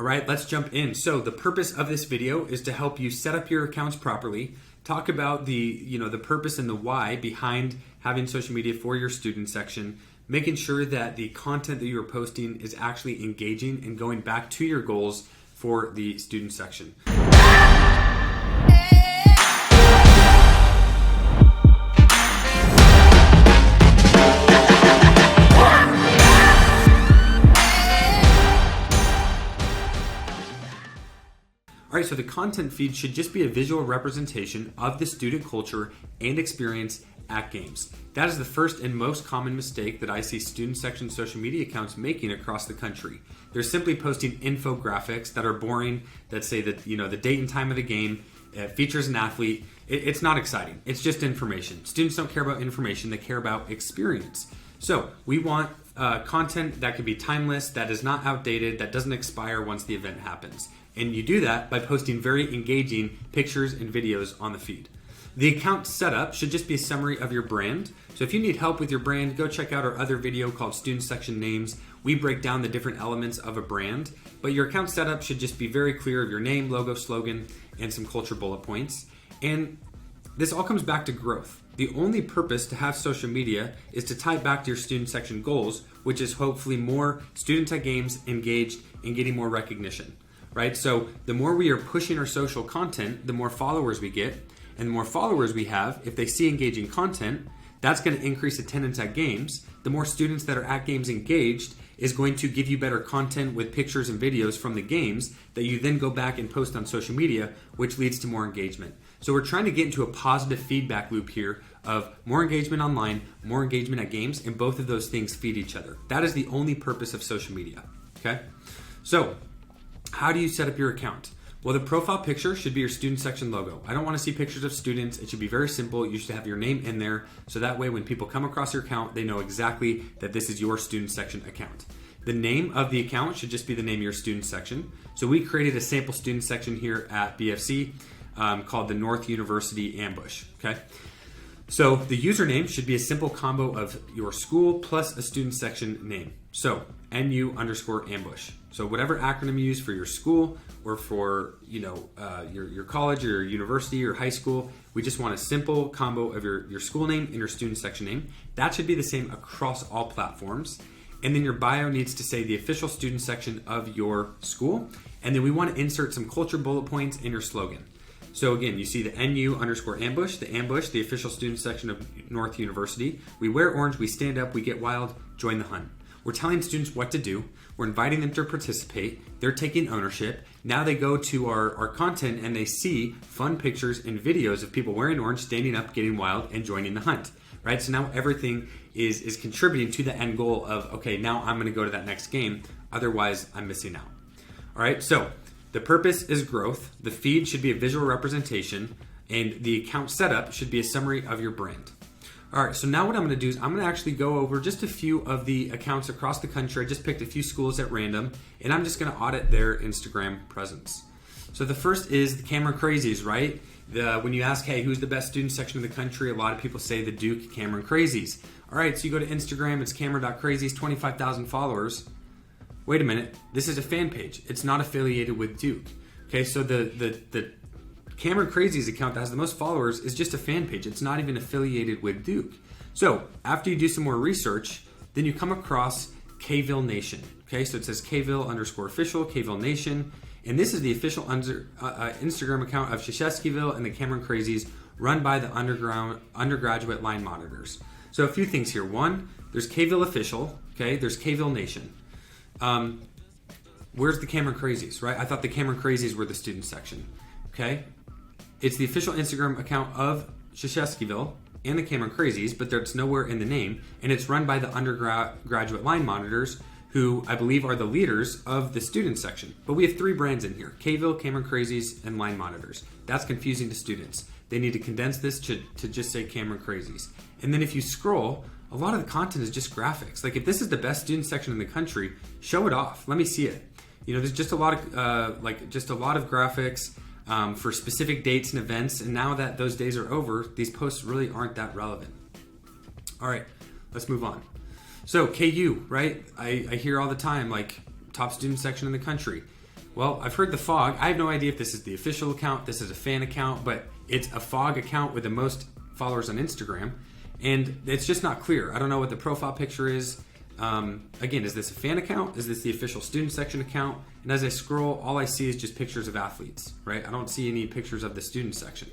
All right, let's jump in. So the purpose of this video is to help you set up your accounts properly, talk about the purpose and the why behind having social media for your student section, making sure that the content that you are posting is actually engaging and going back to your goals for the student section. All right, so the content feed should just be a visual representation of the student culture and experience at games. That is the first and most common mistake that I see student section social media accounts making across the country. They're simply posting infographics that are boring, that say that the date and time of the game, features an athlete. It's not exciting. It's just information. Students don't care about information, they care about experience. So we want content that can be timeless, that is not outdated, that doesn't expire once the event happens. And you do that by posting very engaging pictures and videos on the feed. The account setup should just be a summary of your brand. So if you need help with your brand, go check out our other video called Student Section Names. We break down the different elements of a brand, but your account setup should just be very clear of your name, logo, slogan, and some culture bullet points. And this all comes back to growth. The only purpose to have social media is to tie back to your student section goals, which is hopefully more students at games engaged and getting more recognition. Right? So the more we are pushing our social content, the more followers we get, and the more followers we have, if they see engaging content, that's going to increase attendance at games. The more students that are at games engaged is going to give you better content with pictures and videos from the games that you then go back and post on social media, which leads to more engagement. So we're trying to get into a positive feedback loop here of more engagement online, more engagement at games, and both of those things feed each other. That is the only purpose of social media. Okay? So how do you set up your account? Well, the profile picture should be your student section logo. I don't want to see pictures of students. It should be very simple. You should have your name in there, so that way when people come across your account, they know exactly that this is your student section account. The name of the account should just be the name of your student section. So we created a sample student section here at BFC called the North University Ambush. Okay. So the username should be a simple combo of your school plus a student section name. So NU_ambush. So whatever acronym you use for your school or for your college or your university or high school, we just want a simple combo of your school name and your student section name. That should be the same across all platforms. And then your bio needs to say the official student section of your school. And then we want to insert some culture bullet points in your slogan. So again, you see the NU_ambush, the ambush, the official student section of North University. We wear orange, we stand up, we get wild, join the hunt. We're telling students what to do. We're inviting them to participate. They're taking ownership. Now they go to our content and they see fun pictures and videos of people wearing orange, standing up, getting wild, and joining the hunt. Right? So now everything is contributing to the end goal of, okay, now I'm going to go to that next game. Otherwise, I'm missing out. All right, so the purpose is growth. The feed should be a visual representation, and the account setup should be a summary of your brand. All right, so now what I'm going to do is I'm going to actually go over just a few of the accounts across the country. I just picked a few schools at random, and I'm just going to audit their Instagram presence. So the first is the Cameron Crazies, right? When you ask, hey, who's the best student section of the country? A lot of people say the Duke Cameron Crazies. All right, so you go to Instagram, it's Cameron.crazies, 25,000 followers. Wait a minute, this is a fan page. It's not affiliated with Duke. Okay, so the Cameron Crazies account that has the most followers is just a fan page. It's not even affiliated with Duke. So after you do some more research, then you come across Kville Nation. Okay, so it says Kville_official, Kville Nation. And this is the official Instagram account of Krzyzewskiville and the Cameron Crazies, run by the undergraduate line monitors. So a few things here. One, there's Kville Official. Okay, there's Kville Nation. Where's the Cameron Crazies, right? I thought the Cameron Crazies were the student section. Okay, it's the official Instagram account of Krzyzewskiville and the Cameron Crazies, but it's nowhere in the name, and it's run by the undergraduate line monitors, who I believe are the leaders of the student section. But we have three brands in here: Kville, Cameron Crazies, and line monitors. That's confusing to students. They need to condense this to just say Cameron Crazies. And then if you scroll, a lot of the content is just graphics. Like, if this is the best student section in the country, show it off. Let me see it. There's just a lot of graphics for specific dates and events. And now that those days are over, these posts really aren't that relevant. All right, let's move on. So KU, right? I hear all the time, like, top student section in the country. Well, I've heard the FOG. I have no idea if this is the official account, this is a fan account, but it's a FOG account with the most followers on Instagram. And it's just not clear. I don't know what the profile picture is. Again, is this a fan account? Is this the official student section account? And as I scroll, all I see is just pictures of athletes, right? I don't see any pictures of the student section.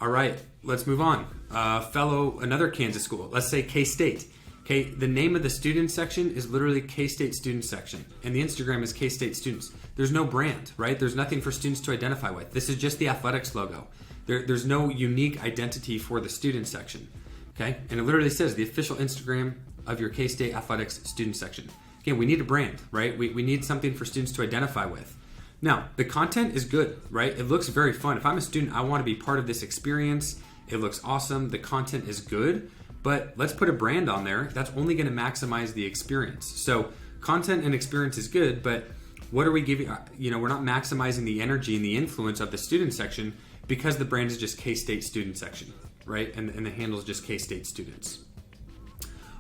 All right, let's move on. Another Kansas school, let's say K-State. Okay, the name of the student section is literally K-State student section, and the Instagram is K-State students. There's no brand, right? There's nothing for students to identify with. This is just the athletics logo. There's no unique identity for the student section, okay? And it literally says the official Instagram of your K-State athletics student section. Again, we need a brand, right? We need something for students to identify with. Now, the content is good, right? It looks very fun. If I'm a student, I want to be part of this experience. It looks awesome. The content is good, but let's put a brand on there. That's only going to maximize the experience. So content and experience is good, but what are we giving? We're not maximizing the energy and the influence of the student section because the brand is just K-State student section, right? And the handle is just K-State students.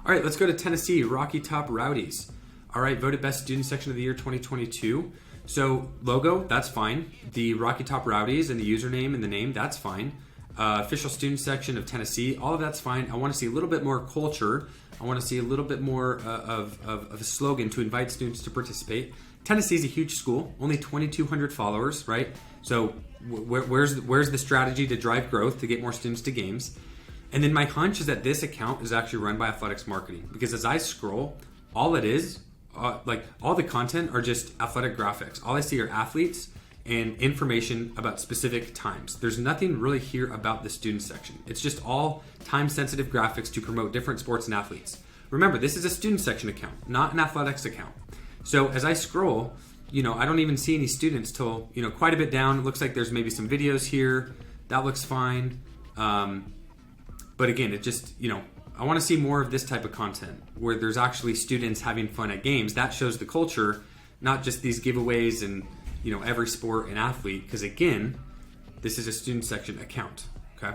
All right, let's go to Tennessee, Rocky Top Rowdies. All right, voted best student section of the year 2022. So logo, that's fine. The Rocky Top Rowdies and the username and the name, that's fine. Official student section of Tennessee, all of that's fine. I want to see a little bit more culture. I want to see a little bit more of a slogan to invite students to participate. Tennessee is a huge school, only 2,200 followers, right? So where's the strategy to drive growth to get more students to games? And then my hunch is that this account is actually run by athletics marketing, because as I scroll, all it is, all the content are just athletic graphics. All I see are athletes and information about specific times. There's nothing really here about the student section. It's just all time-sensitive graphics to promote different sports and athletes. Remember, this is a student section account, not an athletics account. So as I scroll, I don't even see any students till, quite a bit down. It looks like there's maybe some videos here. That looks fine. But again, it just, I want to see more of this type of content where there's actually students having fun at games. That shows the culture, not just these giveaways and, every sport and athlete. Because again, this is a student section account, okay?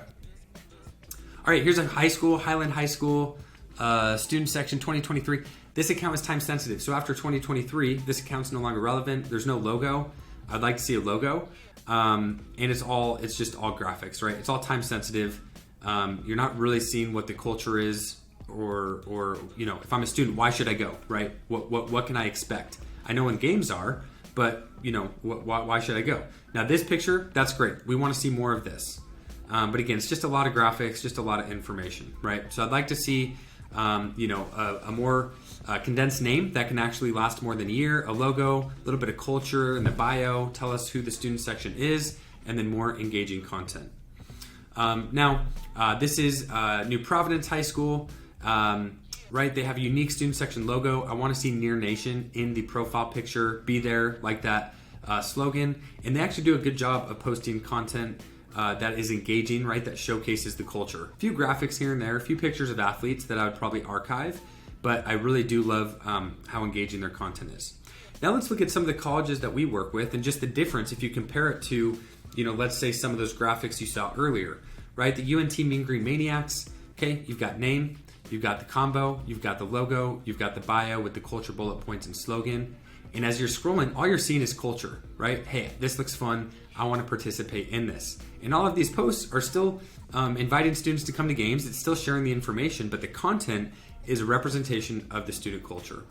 All right, here's a high school, Highland High School, student section 2023. This account is time sensitive. So after 2023, this account's no longer relevant. There's no logo. I'd like to see a logo. And it's just all graphics, right? It's all time sensitive. You're not really seeing what the culture is, or if I'm a student, why should I go, right? What can I expect? I know when games are, but why should I go? Now this picture, that's great. We want to see more of this. But again, it's just a lot of graphics, just a lot of information, right? So I'd like to see, a more condensed name that can actually last more than a year, a logo, a little bit of culture in the bio, tell us who the student section is, and then more engaging content. This is New Providence High School, right? They have a unique student section logo. I want to see Near Nation in the profile picture, be there, like that slogan. And they actually do a good job of posting content that is engaging, right? That showcases the culture. A few graphics here and there, a few pictures of athletes that I would probably archive, but I really do love how engaging their content is. Now let's look at some of the colleges that we work with and just the difference if you compare it to, let's say some of those graphics you saw earlier, right? The UNT Mean Green Maniacs, okay? You've got name, you've got the combo, you've got the logo, you've got the bio with the culture bullet points and slogan. And as you're scrolling, all you're seeing is culture, right? Hey, this looks fun. I want to participate in this. And all of these posts are still inviting students to come to games. It's still sharing the information, but the content is a representation of the student culture.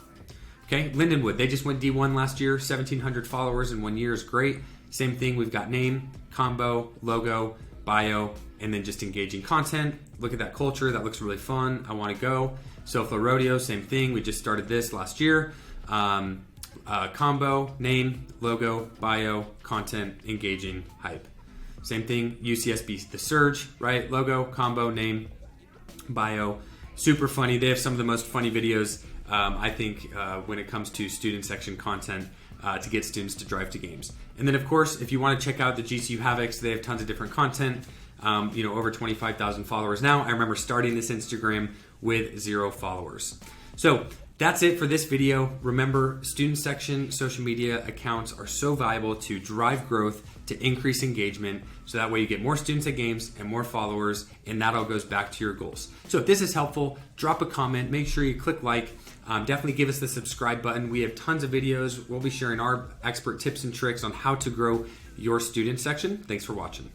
Okay, Lindenwood, they just went D1 last year, 1,700 followers in 1 year is great. Same thing, we've got name, combo, logo, bio, and then just engaging content. Look at that culture, that looks really fun. I want to go. SoFlo Rodeo, same thing. We just started this last year. Combo, name, logo, bio, content, engaging, hype. Same thing, UCSB, The Surge, right? Logo, combo, name, bio. Super funny. They have some of the most funny videos, I think, when it comes to student section content to get students to drive to games. And then, of course, if you want to check out the GCU Havocs, they have tons of different content. Over 25,000 followers now. I remember starting this Instagram with 0 followers. So That's it for this video. Remember, student section social media accounts are so valuable to drive growth, to increase engagement, so that way you get more students at games and more followers, and that all goes back to your goals. So if this is helpful, drop a comment, make sure you click like, definitely give us the subscribe button. We have tons of videos. We'll be sharing our expert tips and tricks on how to grow your student section. Thanks for watching.